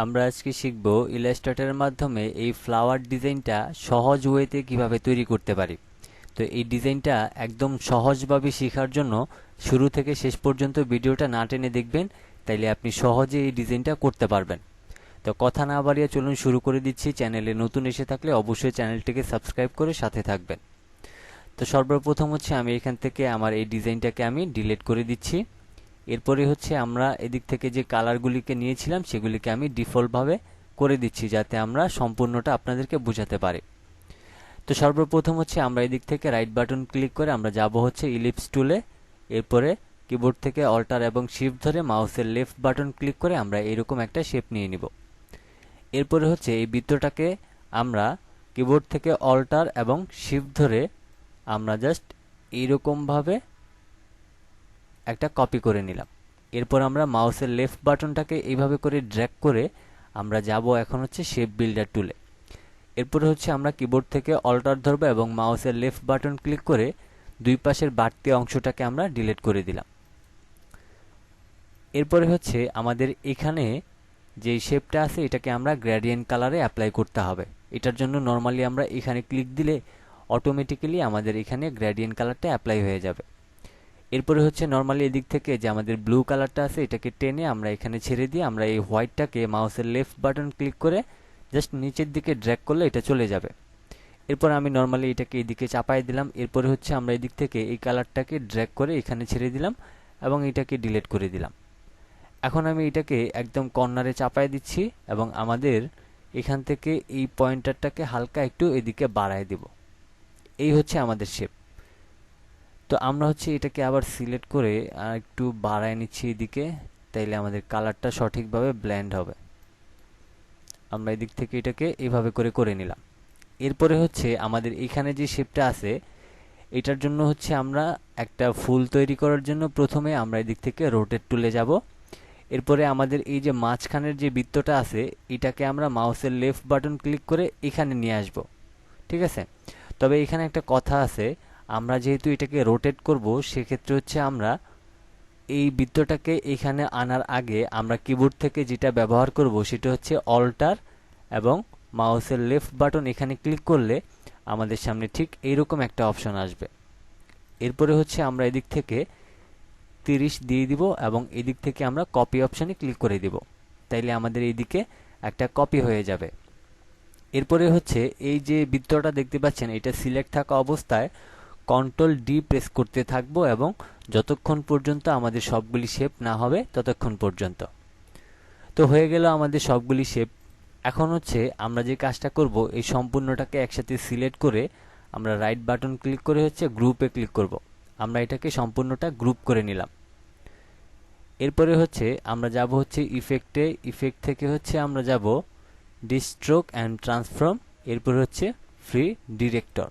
আমরা আজকে শিখব ইলাস্ট্রেটরের মাধ্যমে এই ফ্লাওয়ার ডিজাইনটা সহজ ওয়েতে কিভাবে তৈরি করতে পারি। তো এই ডিজাইনটা একদম সহজভাবে শেখার জন্য শুরু থেকে শেষ পর্যন্ত ভিডিওটা না টেনে দেখবেন, তাইলে আপনি সহজে এই ডিজাইনটা করতে পারবেন। তো কথা না বাড়িয়ে চলুন শুরু করে দিচ্ছি। চ্যানেলে নতুন এসে থাকলে অবশ্যই চ্যানেলটিকে সাবস্ক্রাইব করে সাথে থাকবেন। তো সর্বপ্রথম হচ্ছে আমি এখান থেকে আমার এই ডিজাইনটাকে আমি ডিলিট করে দিচ্ছি। এরপরে হচ্ছে আমরা এদিক থেকে যে কালারগুলিকে নিয়েছিলাম সেগুলিকে আমি ডিফল্টভাবে করে দিচ্ছি, যাতে আমরা সম্পূর্ণটা আপনাদেরকে বোঝাতে পারি। তো সর্বপ্রথম হচ্ছে আমরা এদিক থেকে রাইট বাটন ক্লিক করে আমরা যাব হচ্ছে ইলিপস টুলে। এরপরে কিবোর্ড থেকে অল্টার এবং শিফট ধরে মাউসের লেফট বাটন ক্লিক করে আমরা এরকম একটা শেপ নিয়ে নিব। এরপরে হচ্ছে এই বৃত্তটাকে আমরা কিবোর্ড থেকে অল্টার এবং শিফট ধরে আমরা জাস্ট এইরকমভাবে একটা কপি করে নিলাম। এরপর আমরা মাউসের লেফট বাটনটাকে এইভাবে করে ড্র্যাগ করে আমরা যাব এখন হচ্ছে শেপ বিল্ডার টুলে। এরপরে হচ্ছে আমরা কিবোর্ড থেকে অল্টার ধরবো এবং মাউসের লেফট বাটন ক্লিক করে দুই পাশের বাড়তি অংশটাকে আমরা ডিলিট করে দিলাম। এরপরে হচ্ছে আমাদের এখানে যে শেপটা আছে এটাকে আমরা গ্রেডিয়েন্ট কালারে অ্যাপ্লাই করতে হবে। এটার জন্য নর্মালি আমরা এখানে ক্লিক দিলে অটোমেটিক্যালি আমাদের এখানে গ্রেডিয়েন্ট কালারটা অ্যাপ্লাই হয়ে যাবে। এরপরে হচ্ছে নর্মালি এদিক থেকে যে আমাদের ব্লু কালারটা আছে এটাকে টেনে আমরা এখানে ছেড়ে দিয়ে আমরা এই হোয়াইটটাকে মাউসের লেফট বাটন ক্লিক করে জাস্ট নিচের দিকে ড্র্যাগ করলে এটা চলে যাবে। এরপর আমি নর্মালি এটাকে এদিকে চাপাই দিলাম। এরপরে হচ্ছে আমরা এদিক থেকে এই কালারটাকে ড্র্যাগ করে এখানে ছেড়ে দিলাম এবং এটাকে ডিলিট করে দিলাম। এখন আমি এটাকে একদম কর্নারে চাপাই দিচ্ছি এবং আমাদের এখান থেকে এই পয়েন্টারটাকে হালকা একটু এদিকে বাড়ায় দিব। এই হচ্ছে আমাদের শেপ। তো আমরা হচ্ছে এটাকে আবার সিলেক্ট করে একটু বাড়ায় নিচ্ছি এদিকে, তাইলে আমাদের কালারটা সঠিকভাবে ব্লেন্ড হবে। আমরা এদিক থেকে এটাকে এইভাবে করে নিলাম। এরপরে হচ্ছে আমাদের এখানে যে শেপটা আছে এটার জন্য হচ্ছে আমরা একটা ফুল তৈরি করার জন্য প্রথমে আমরা এদিক থেকে রোটেট টুলে যাব। এরপরে আমাদের এই যে মাঝখানের যে বৃত্তটা আছে এটাকে আমরা মাউসের লেফট বাটন ক্লিক করে এখানে নিয়ে আসব। ঠিক আছে, তবে এখানে একটা কথা আছে, আমরা যেহেতু এটাকে রোটেট করব সেক্ষেত্রে হচ্ছে আমরা এই বৃত্তটাকে এখানে আনার আগে আমরা কিবোর্ড থেকে যেটা ব্যবহার করব সেটা হচ্ছে অল্টার এবং মাউসের লেফট বাটন এখানে ক্লিক করলে আমাদের সামনে ঠিক এইরকম একটা অপশন আসবে। এরপরে হচ্ছে আমরা এদিক থেকে 30 দিয়ে দিব এবং এদিক থেকে আমরা কপি অপশনে ক্লিক করে দিব, তাইলে আমাদের এইদিকে একটা কপি হয়ে যাবে। এরপরে হচ্ছে এই যে বৃত্তটা দেখতে পাচ্ছেন এটা সিলেক্ট থাকা অবস্থায় কন্ট্রোল ডি প্রেস করতে থাকবো এবং যতক্ষণ পর্যন্ত আমাদের সবগুলি শেপ না হবে ততক্ষণ পর্যন্ত। তো হয়ে গেল আমাদের সবগুলি শেপ। এখন হচ্ছে আমরা যে কাজটা করব এই সম্পূর্ণটাকে একসাথে সিলেক্ট করে আমরা রাইট বাটন ক্লিক করে হচ্ছে গ্রুপে ক্লিক করব। আমরা এটাকে সম্পূর্ণটা গ্রুপ করে নিলাম। এরপরে হচ্ছে আমরা যাব হচ্ছে ইফেক্টে, ইফেক্ট থেকে হচ্ছে আমরা যাব ডিস্ট্রোক অ্যান্ড ট্রান্সফর্ম, এরপর হচ্ছে ফ্রি ডিরেক্টর।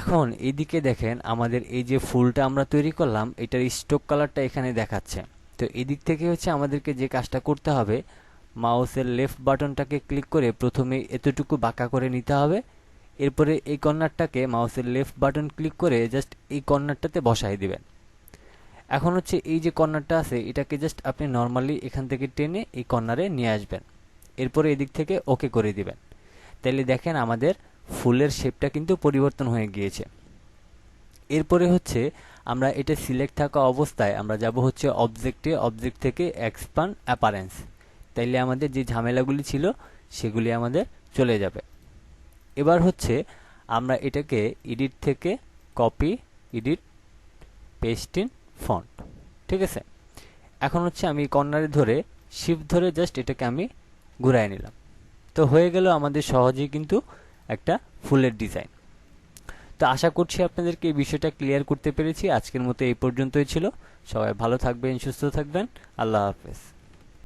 এখন এইদিকে দেখেন আমাদের এই যে ফুলটা আমরা তৈরি করলাম এটার স্ট্রোক কালারটা এখানে দেখাচ্ছে। তো এদিক থেকে হচ্ছে আমাদেরকে যে কাজটা করতে হবে মাউসের লেফট বাটনটাকে ক্লিক করে প্রথমে এতটুকু বাঁকা করে নিতে হবে। এরপরে এই কর্নারটাকে মাউসের লেফট বাটন ক্লিক করে জাস্ট এই কর্নারটাতে বসাই দিবেন। এখন হচ্ছে এই যে কর্নারটা আছে এটাকে জাস্ট আপনি নর্মালি এখান থেকে টেনে এই কর্নারে নিয়ে আসবেন। এরপরে এদিক থেকে ওকে করে দিবেন। তাইলে দেখেন আমাদের ফুলের শেপটা কিন্তু পরিবর্তন হয়ে গিয়েছে। এরপরে হচ্ছে আমরা এটা সিলেক্ট থাকা অবস্থায় আমরা যাব হচ্ছে অবজেক্টে, অবজেক্ট থেকে এক্সপ্যান্ড অ্যাপারেন্স, তাইলে আমাদের যে ঝামেলাগুলি ছিল সেগুলি আমাদের চলে যাবে। এবার হচ্ছে আমরা এটাকে এডিট থেকে copy, edit, paste in font. ঠিক আছে, এখন হচ্ছে আমি কর্নারে ধরে শিফট ধরে জাস্ট এটাকে আমি ঘুরাই নিলাম। তো হয়ে গেল আমাদের সহজেই কিন্তু একটা ফুলের ডিজাইন। তো আশা করছি আপনাদেরকে এই বিষয়টা ক্লিয়ার করতে পেরেছি। আজকের মতো এই পর্যন্তই ছিল। সবাই ভালো থাকবেন, সুস্থ থাকবেন। আল্লাহ হাফেজ।